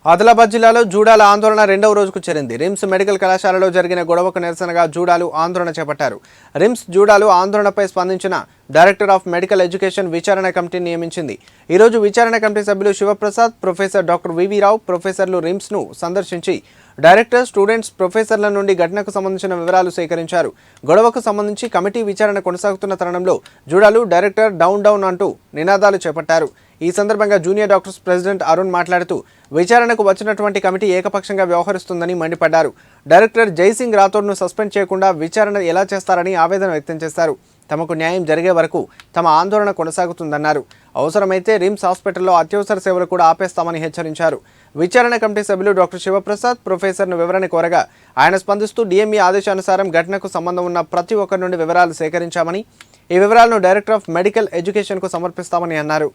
ఆదిలాబాద్ జిల్లాలో జూడాల ఆందోళన రెండవ రోజుకు చేరింది. రిమ్స్ మెడికల్ కళాశాలలో జరిగిన గొడవకు నిరసనగా జూడాలు ఆందోళన చేపట్టారు. రిమ్స్ జూడాలు ఆందోళనపై స్పందించిన డైరెక్టర్ ఆఫ్ మెడికల్ ఎడ్యుకేషన్ విచారణ కమిటీని నియమించింది. ఈ రోజు విచారణ కమిటీ సభ్యులు శివప్రసాద్, ప్రొఫెసర్ డాక్టర్ వివి రావు ప్రొఫెసర్లు రిమ్స్ను సందర్శించి డైరెక్టర్, స్టూడెంట్స్, ప్రొఫెసర్ల నుండి ఘటనకు సంబంధించిన వివరాలు సేకరించారు. గొడవకు సంబంధించి కమిటీ విచారణ కొనసాగుతున్న తరుణంలో జూడాలు డైరెక్టర్ డౌన్ డౌన్ అంటూ నినాదాలు చేపట్టారు. ఈ సందర్భంగా జూనియర్ డాక్టర్స్ ప్రెసిడెంట్ అరుణ్ మాట్లాడుతూ విచారణకు వచ్చినటువంటి కమిటీ ఏకపక్షంగా వ్యవహరిస్తుందని మండిపడ్డారు. డైరెక్టర్ జైసింగ్ రాథోడ్ను సస్పెండ్ చేయకుండా విచారణ ఎలా చేస్తారని ఆవేదన వ్యక్తం చేశారు. తమకు న్యాయం జరిగే వరకు తమ ఆందోళన కొనసాగుతుందన్నారు. అవసరమైతే రిమ్స్ హాస్పిటల్లో అత్యవసర సేవలు కూడా ఆపేస్తామని హెచ్చరించారు. విచారణ కమిటీ సభ్యులు డాక్టర్ శివప్రసాద్ ప్రొఫెసర్ను వివరణ కోరగా ఆయన స్పందిస్తూ డిఎంఈ ఆదేశానుసారం ఘటనకు సంబంధం ఉన్న ప్రతి ఒక్కరి నుండి వివరాలు సేకరించామని, ఈ వివరాలను డైరెక్టర్ ఆఫ్ మెడికల్ ఎడ్యుకేషన్కు సమర్పిస్తామని అన్నారు.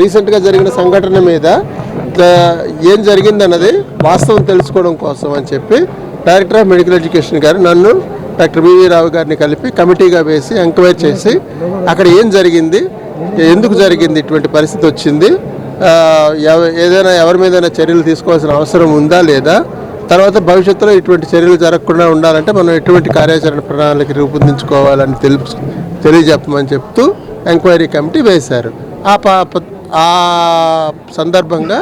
రీసెంట్గా జరిగిన సంఘటన మీద ఏం జరిగిందన్నది వాస్తవం తెలుసుకోవడం కోసం అని చెప్పి డైరెక్టర్ ఆఫ్ మెడికల్ ఎడ్యుకేషన్ గారు నన్ను డాక్టర్ వివి రావు గారిని కలిపి కమిటీగా వేసి ఎంక్వైరీ చేసి అక్కడ ఏం జరిగింది, ఎందుకు జరిగింది, ఇటువంటి పరిస్థితి వచ్చింది, ఏదైనా ఎవరి మీదైనా చర్యలు తీసుకోవాల్సిన అవసరం ఉందా లేదా, తర్వాత భవిష్యత్తులో ఇటువంటి చర్యలు జరగకుండా ఉండాలంటే మనం ఎటువంటి కార్యాచరణ ప్రణాళిక రూపొందించుకోవాలని తెలియజెప్పమని చెప్తూ ఎంక్వైరీ కమిటీ వేశారు. ఆ సందర్భంగా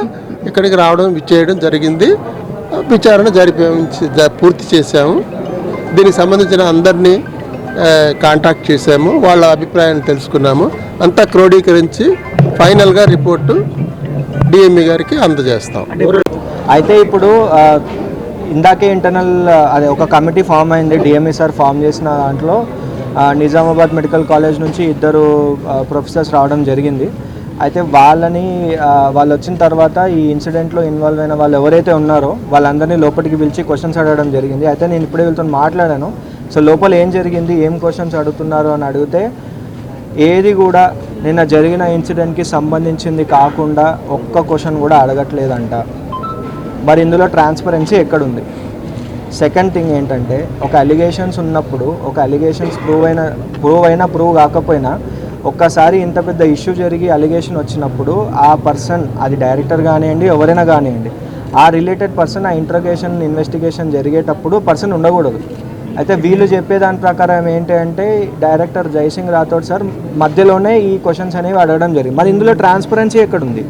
ఇక్కడికి విచ్చేయడం జరిగింది. విచారణ పూర్తి చేశాము. దీనికి సంబంధించిన అందరినీ కాంటాక్ట్ చేశాము, వాళ్ళ అభిప్రాయాన్ని తెలుసుకున్నాము. అంతా క్రోడీకరించి ఫైనల్గా రిపోర్టు డిఎంఈ గారికి అందజేస్తాం. అయితే ఇప్పుడు ఇందాకే ఇంటర్నల్ అదే ఒక కమిటీ ఫామ్ అయింది. డిఎంఈ సార్ ఫామ్ చేసిన దాంట్లో నిజామాబాద్ మెడికల్ కాలేజ్ నుంచి ఇద్దరు ప్రొఫెసర్స్ రావడం జరిగింది. అయితే వాళ్ళు వచ్చిన తర్వాత ఈ ఇన్సిడెంట్లో ఇన్వాల్వ్ అయిన వాళ్ళు ఎవరైతే ఉన్నారో వాళ్ళందరినీ లోపలికి పిలిచి క్వశ్చన్స్ అడగడం జరిగింది. అయితే నేను ఇప్పుడే వీళ్ళతో మాట్లాడాను. సో లోపల ఏం జరిగింది, ఏం క్వశ్చన్స్ అడుగుతున్నారు అని అడిగితే ఏది కూడా నిన్న జరిగిన ఇన్సిడెంట్కి సంబంధించింది కాకుండా ఒక్క క్వశ్చన్ కూడా అడగట్లేదంట. మరి ఇందులో ట్రాన్స్పరెన్సీ ఎక్కడుంది? సెకండ్ థింగ్ ఏంటంటే, ఒక అలిగేషన్స్ ఉన్నప్పుడు ఒక అలిగేషన్స్ ప్రూవ్ కాకపోయినా ఒక్కసారి ఇంత పెద్ద ఇష్యూ జరిగి అలిగేషన్ వచ్చినప్పుడు ఆ పర్సన్, అది డైరెక్టర్ కానివ్వండి ఎవరైనా కానివ్వండి, ఆ రిలేటెడ్ పర్సన్ ఆ ఇంట్రోగేషన్ ఇన్వెస్టిగేషన్ జరిగేటప్పుడు పర్సన్ ఉండకూడదు. అయితే వీళ్ళు చెప్పేదాని ప్రకారం ఏంటి అంటే డైరెక్టర్ జైసింగ్ రాథోడ్ సార్ మధ్యలోనే ఈ క్వశ్చన్స్ అనేవి అడగడం జరిగింది. మరి ఇందులో ట్రాన్స్పరెన్సీ ఎక్కడుంది?